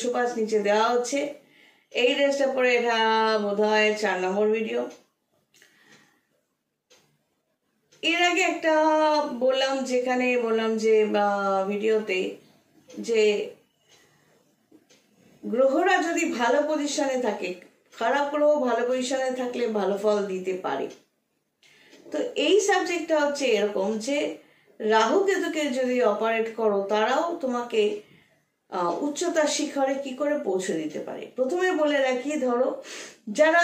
205 নিচে দেওয়া হচ্ছে। এই ড্রেসটা পরে এটা বোধহয় 4 নম্বর ভিডিও। এর আগে একটা বললাম যে ভিডিওতে যে গ্রহরা যদি ভালো পজিশনে থাকে, খারাপ গ্রহ ভালো পজিশনে থাকলে ভালো ফল দিতে পারে। তো এই সাবজেক্টটা হচ্ছে এরকম যে রাহু কেতুকে যদি অপারেট করো তারাও তোমাকে উচ্চতার শিখরে কি করে পৌঁছে দিতে পারে। প্রথমে বলে রাখি, ধরো যারা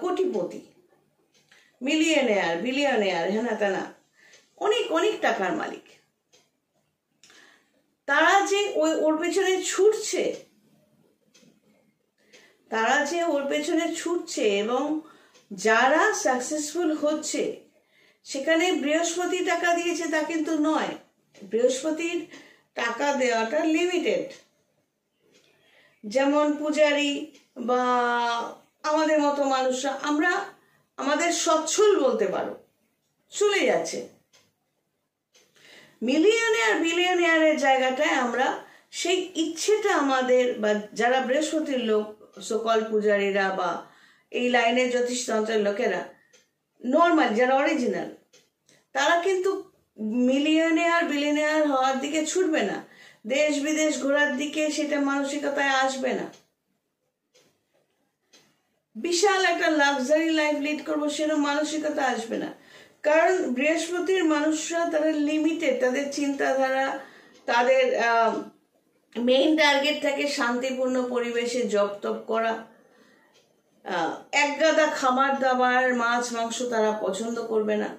কোটিপতি, মিলিয়নেয়ার, বিলিয়নেয়ার, হ্যাঁ তেনা অনেক অনেক টাকার মালিক, তারা যে ওর পেছনে ছুটছে এবং যারা সাকসেসফুল হচ্ছে, সেখানে বৃহস্পতি টাকা দিয়েছে তা কিন্তু নয়। বৃহস্পতির টাকা দেওয়াটা লিমিটেড। যেমন পূজারি বা আমাদের মতো মানুষরা, আমরা আমাদের সচ্ছল বলতে পারো, চলে যাচ্ছে। মিলিয়নেয়ার বিলিয়নেয়ারের জায়গাটায় আমরা সেই ইচ্ছেটা আমাদের, বা যারা বৃহস্পতির লোক, সকল পূজারীরা বা এই লাইনের জ্যোতিষতন্ত্রের লোকেরা, নর্মাল যারা অরিজিনাল, তারা কিন্তু মিলিয়নেয়ার বিলিয়নেয়ার হওয়ার দিকে ছুটবে না, দেশ বিদেশ ঘোরার দিকে সেটা মানসিকতায় আসবে না। বিশাল একটা লাক্সারি লাইফ লিড করবো সেরকম মানসিকতা আসবে না। কারণ বৃহস্পতির মানুষরা তারা লিমিটেড, তাদের চিন্তাধারা, তাদের মেইন টার্গেট থাকে শান্তিপূর্ণ পরিবেশে জপ তপ করা। একগাদা খাবার দাবার, মাছ মাংস তারা পছন্দ করবে না।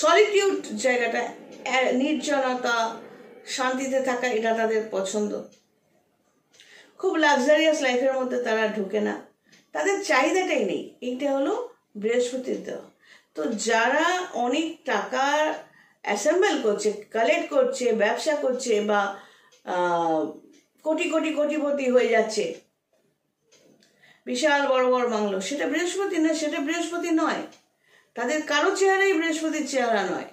সলিটিউড জায়গাটা, নির্জনতা, শান্তিতে থাকা, এটা তাদের পছন্দ। খুব লাক্সারিয়াস লাইফের মধ্যে তারা ঢুকে না, তাদের চাহিদাটাই নেই। এইটা হলো বৃহস্পতির দেওয়া। তো যারা অনেক টাকা অ্যাসেম্বল করছে, কালেক্ট করছে, ব্যবসা করছে বা কোটি কোটি কোটিপতি হয়ে যাচ্ছে, বিশাল বড় বড় বাংলো, সেটা বৃহস্পতি না, সেটা বৃহস্পতি নয়। তাদের কারো চেহারাই বৃহস্পতির চেহারা নয়।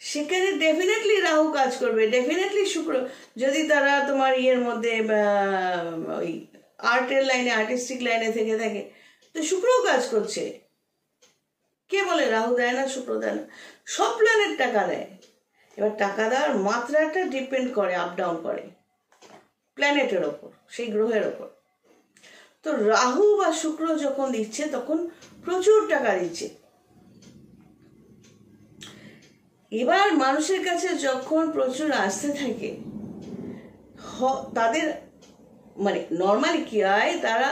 সেখানে ডেফিনেটলি রাহু কাজ করবে, ডেফিনেটলি শুক্র, যদি তারা তোমার ইয়ের মধ্যে ওই আর্টের লাইনে, আর্টিস্টিক লাইনে থেকে থাকে, তো শুক্রও কাজ করছে। কে বলে রাহু দেয় না, শুক্র দেয় না? সব প্ল্যানেট টাকা দেয়। এবার টাকা দেওয়ার মাত্রাটা ডিপেন্ড করে, আপ ডাউন করে প্ল্যানেটের ওপর, সেই গ্রহের ওপর। তো রাহু বা শুক্র যখন দিচ্ছে তখন প্রচুর টাকা দিচ্ছে। এবার মানুষের কাছে যখন প্রচুর আসতে থাকে, তাদের মানে নর্মালি কি হয়, তারা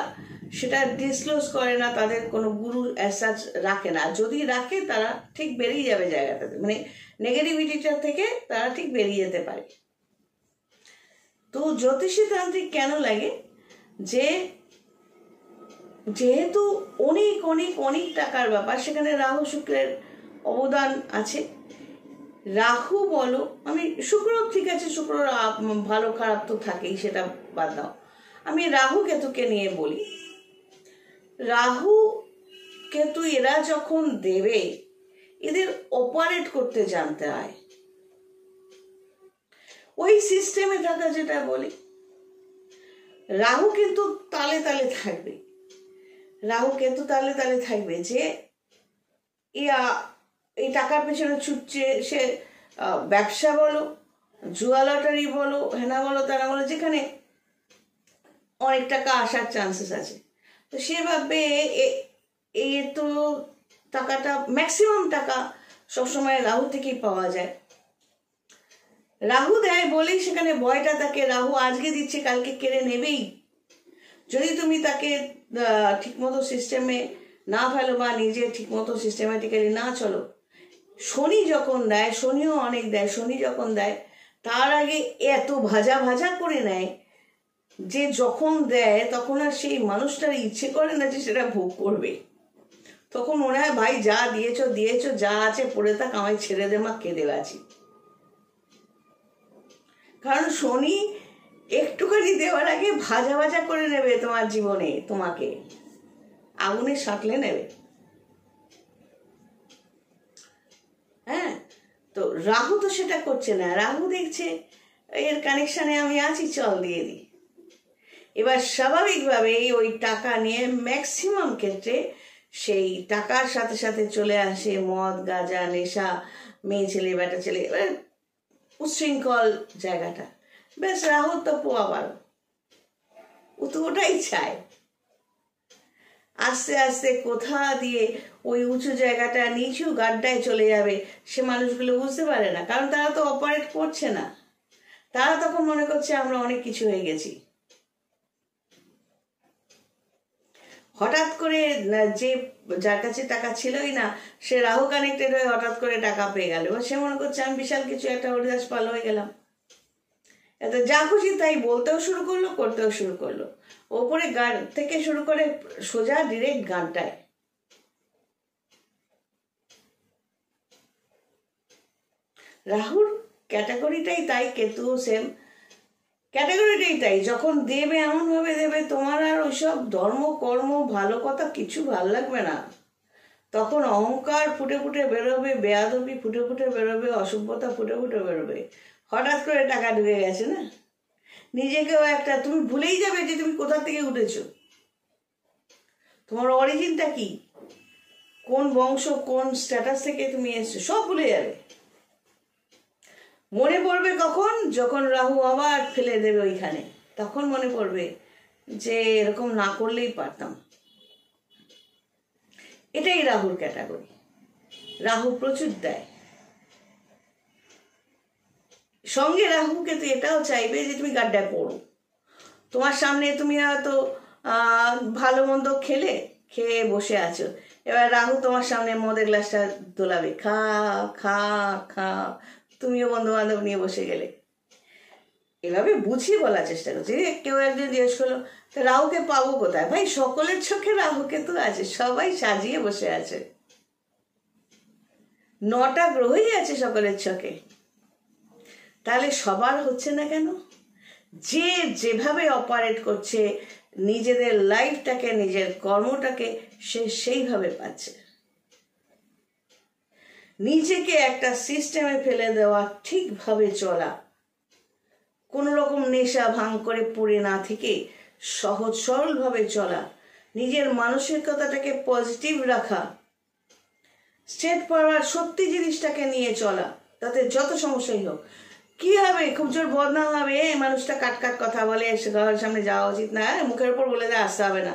সেটা ডিসক্লোজ করে না, তাদের কোনো গুরু অ্যাসাচ রাখে না। যদি রাখে তারা ঠিক বেরিয়ে যাবে জায়গাটাতে, মানে নেগেটিভিটিটা থেকে তারা ঠিক বেরিয়ে যেতে পারে। তো জ্যোতিষী তান্ত্রিক কেন লাগে, যেহেতু অনেক অনেক অনেক টাকার ব্যাপার, সেখানে রাহু শুক্রের অবদান আছে। রাহু বলো, আমি শুক্র, ঠিক আছে শুক্র ভালো খারাপ তো থাকেই, সেটা বাদ দাও, আমি রাহু কেতুকে নিয়ে বলি। রাহু কেতু এরা যখন দেবে, এদের অপারেট করতে জানতে হয়। ওই সিস্টেমে থাকা, যেটা বলি, রাহু কিন্তু তালে তালে থাকবে। রাহু কেতু তালে তালে থাকবে যে এই টাকার পেছনে ছুটছে, সে ব্যবসা বলো, জুয়া লটারি বলো, হেনা বলো, তারা বলো, যেখানে অনেক টাকা আসার চান্সেস আছে। তো সে ভাববে এই তো টাকাটা, ম্যাক্সিমাম টাকা সবসময় রাহু থেকেই পাওয়া যায়। রাহু দেয় বলেই সেখানে ভয়টা থাকে, রাহু আজকে দিচ্ছে কালকে কেড়ে নেবেই। যদি তুমি তাকে ঠিকমতো সিস্টেমে না ফেলো বা নিজে ঠিকমতো সিস্টেমেটিক্যালি না চলো। শনি যখন দেয়, শনিও অনেক দেয়, শনি যখন দেয় তার আগে এত ভাজা ভাজা করে নেয় যে যখন দেয় তখন আর সেই মানুষটার ইচ্ছে করে না যে সেটা ভোগ করবে। তখন মনে হয় ভাই যা দিয়েছো দিয়েছো, যা আছে পড়ে থাক, আমায় ছেড়ে দে মা, কেঁদে বাঁচি। কারণ শনি একটুখানি দেওয়ার আগে ভাজা ভাজা করে নেবে তোমার জীবনে, তোমাকে আগুনে সাঁতলে নেবে। হ্যাঁ, তো রাহু তো সেটা করছে না, রাহু দেখছে এর কানেকশানে আমি আছি, চল দিয়ে দিই। এবার স্বাভাবিকভাবে ওই টাকা নিয়ে ম্যাক্সিমাম ক্ষেত্রে সেই টাকার সাথে সাথে চলে আসে মদ, গাঁজা, নেশা, মেয়ে ছেলে, বেটা ছেলে, এবার উচ্ছৃঙ্খল জায়গাটা। বেশ, রাহুর তো পোয়া পারো, ও তো ওটাই চায়। আস্তে আস্তে কোথা দিয়ে ওই উঁচু জায়গাটা নিচু গাড্ডায় চলে যাবে সে মানুষগুলো বুঝতে পারে না, কারণ তারা তো অপারেট করছে না। তারা তখন মনে করছে আমরা অনেক কিছু হয়ে গেছি। হঠাৎ করে যে যার কাছে টাকা ছিলই না সে রাহু কানেক্টেড হয়ে হঠাৎ করে টাকা পেয়ে গেল, সে মনে করছে আমি বিশাল কিছু একটা হরিদাস পাল হয়ে গেলাম। এত যা খুশি তাই বলতেও শুরু করলো, করতেও শুরু করলো। ওপরে গান থেকে শুরু করে সোজা ডিরেক্ট গানটায়। রাহুর ক্যাটাগরিটাই তাই, কেতুও সেম ক্যাটাগরিটাই তাই। যখন দেবে এমন ভাবে দেবে তোমার আর ওইসব ধর্ম কর্ম ভালো কথা কিছু ভাল লাগবে না। তখন অহংকার ফুটে ফুটে বেরোবে, বেয়াদবি ফুটে ফুটে বেরোবে, অসভ্যতা ফুটে ফুটে বেরোবে। হঠাৎ করে টাকা ঢুকে গেছে না, নিজেকেও একটা তুমি ভুলেই যাবে যে তুমি কোথা থেকে উঠেছো, তোমার অরিজিনটা কি, কোন বংশ, কোন স্ট্যাটাস থেকে তুমি এসছো, সব ভুলে যাবে। মনে পড়বে কখন, যখন রাহু আবার ফেলে দেবে ওইখানে, তখন মনে পড়বে যে এরকম না করলেই পারতাম। এটাই রাহুর ক্যাটাগরি। রাহু প্রচুর দেয়। সঙ্গে রাহুকে তো এটাও চাইবে যে তুমি গাড্ডায় পড়ো। তোমার সামনে তুমি হয়তো ভালো মন্দ খেয়ে বসে আছো, এবার রাহু তোমার সামনে মদের গ্লাসটা দোলাবে, খা খা খা, তুমিও বন্ধু বান্ধব নিয়ে বসে গেলে। এভাবে বুঝিয়ে বলার চেষ্টা করছি। কেউ একজন জিজ্ঞেস করলো রাহুকে পাবো কোথায়? ভাই, সকলের চোখে রাহুকে তো আছে, সবাই সাজিয়ে বসে আছে, 9টা গ্রহই আছে সকলের চোখে। তাহলে সবার হচ্ছে না কেন? যে যেভাবে অপারেট করছে নিজেদের লাইফটাকে, নিজের কর্মটাকে, সে সেইভাবে পাচ্ছে। নিজেকে একটা সিস্টেমে ফেলে দেওয়া, ঠিকভাবে চলা, কোনো রকম নেশা ভাঙ করে পড়ে না থেকে সহজ সরলভাবে চলা, নিজের মানসিকতাটাকে পজিটিভ রাখা, স্ট্রেট ফরওয়ার্ড সত্যি জিনিসটাকে নিয়ে চলা, তাতে যত সমস্যাই হোক। কি হবে, খুব জোর বদনাম হবে, এই মানুষটা কাট কাট কথা বলে, এসে ঘরের সামনে যাওয়া উচিত না, মুখের উপর বলে দেয় আসতে হবে না।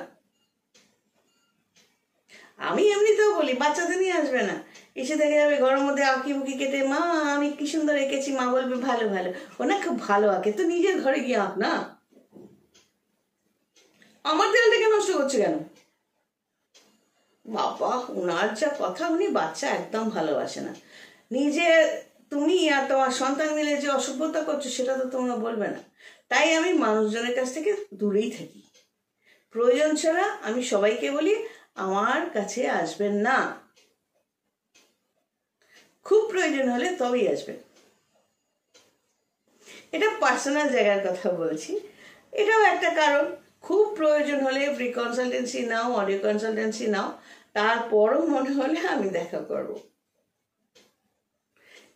আমি এমনিতেও বলি বাচ্চাদের নিয়ে আসবে না, এসে দেখে যাবে ঘরের মধ্যে আঁকি বুকি কেটে, মা আমি কি সুন্দর এঁকেছি, মা বলবে ভালো ভালো, ও না খুব ভালো আঁকে, তো নিজের ঘরে গিয়ে আঁক না, আমার দেয়ালটাকে নষ্ট করছে কেন? বাবা, ওনার যা কথা, উনি বাচ্চা একদম ভালোবাসে না। নিজে তুমি আর তোমার সন্তান মিলে যে অসভ্যতা করছো সেটা তো তোমরা বলবে না। তাই আমি মানুষজনের কাছ থেকে দূরেই থাকি। প্রয়োজন ছাড়া আমি সবাইকে বলি আমার কাছে আসবেন না, খুব প্রয়োজন হলে তবেই আসবেন। এটা পার্সোনাল জায়গার কথা বলছি, এটাও একটা কারণ। খুব প্রয়োজন হলে ফ্রি কনসালটেন্সি নাও, অডিও কনসালটেন্সি নাও, তারপরও মনে হলে আমি দেখা করব।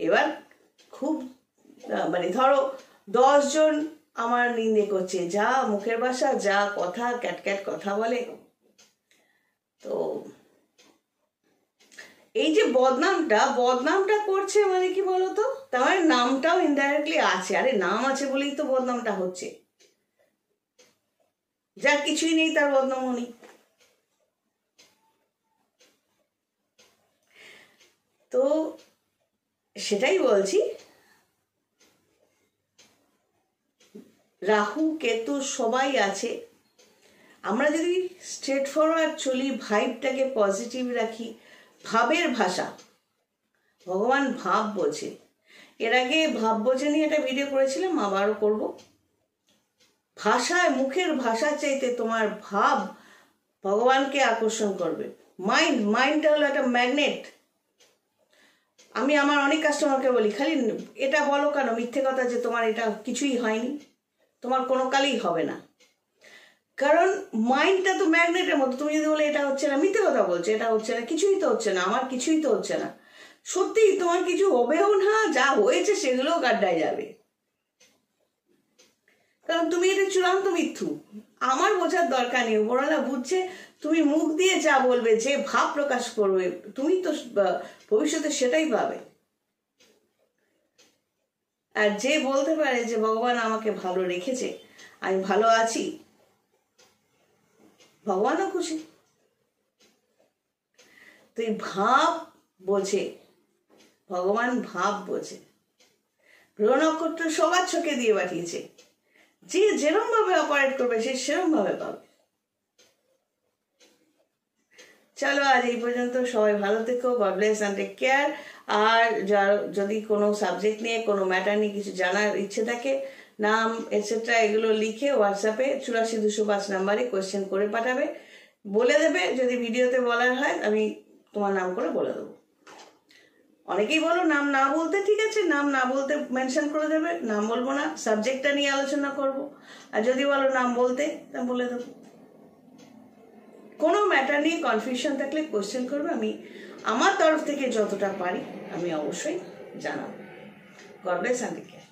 এবার খুব মানে ধরো 10 জন আমার নিন্দে করছে, যা মুখের ভাষা, যা কথা, ক্যাটক্যাট কথা বলে, তো এই যে বদনামটা করছে মানে কি বলতো, তার নামটাও ইনডাইরেক্টলি আছে। আরে নাম আছে বলেই তো বদনামটা হচ্ছে, যার কিছুই নেই তার বদনামও নেই। তো সেটাই বলছি, রাহু কেতু সবাই আছে। আমরা যদি স্ট্রেট ফরওয়ার্ড চলি, ভাইবটাকে পজিটিভ রাখি, ভাবের ভাষা, ভগবান ভাব বোঝে। এর আগে ভাব বোঝে নিয়ে একটা ভিডিও করেছিলাম, আবারও করব। ভাষায়, মুখের ভাষা চাইতে তোমার ভাব ভগবানকে আকর্ষণ করবে। মাইন্ডটা হলো একটা ম্যাগনেট। আমি আমার অনেক কাস্টমারকে বলি, খালি এটা বলো কেন মিথ্যে কথা যে তোমার এটা কিছুই হয়নি, তোমার কোনো কালেই হবে না। কারণ মাইন্ডটা তো ম্যাগনেটের মতো। তুমি যদি বলে এটা হচ্ছে না, মিথ্যে কথা বলছো, এটা হচ্ছে না, কিছুই তো হচ্ছে না, আমার কিছুই তো হচ্ছে না, সত্যি তোমার কিছু হবেও না, যা হয়েছে সেগুলোও গাড্ডায় যাবে, কারণ তুমি এটা চূড়ান্ত মিথ্যু। আমার বোঝার দরকার নেই, ওপরওয়ালা বুঝছে। তুমি মুখ দিয়ে যা বলবে, যে ভাব প্রকাশ করবে, তুমি তো ভবিষ্যতে সেটাই পাবে। আর যে বলতে পারে যে ভগবান আমাকে ভালো রেখেছে, আমি ভালো আছি, ভগবানও খুশি। তুই ভাব বোঝে, ভগবান ভাব বোঝে। গ্রহ নক্ষত্র সবার চোখে দিয়ে পাঠিয়েছে, যে যেরম ভাবে অপারেট করবে সে সেরম ভাবে পাবে। চলো আজ এই পর্যন্ত, সবাই ভালো থেকো, God bless and take care. আর যদি কোনো সাবজেক্ট নিয়ে, কোনো ম্যাটার নিয়ে কিছু জানার ইচ্ছে থাকে, নাম এটসেট্রা এগুলো লিখে হোয়াটসঅ্যাপে 84-205 নাম্বারে কোয়েশ্চেন করে পাঠাবে, বলে দেবে। যদি ভিডিওতে বলার হয় আমি তোমার নাম করে বলে দেবো। অনেকেই বলো নাম না বলতে, ঠিক আছে, নাম না বলতে মেনশন করে দেবে, নাম বলবো না, সাবজেক্টটা নিয়ে আলোচনা করব। আর যদি বলো নাম বলতে, তা বলে দেবো। কোনো ম্যাটার নিয়ে কনফিউশন থাকলে কোয়েশ্চেন করবে, আমি আমার তরফ থেকে যতটা পারি আমি অবশ্যই জানাবো। God bless and take care.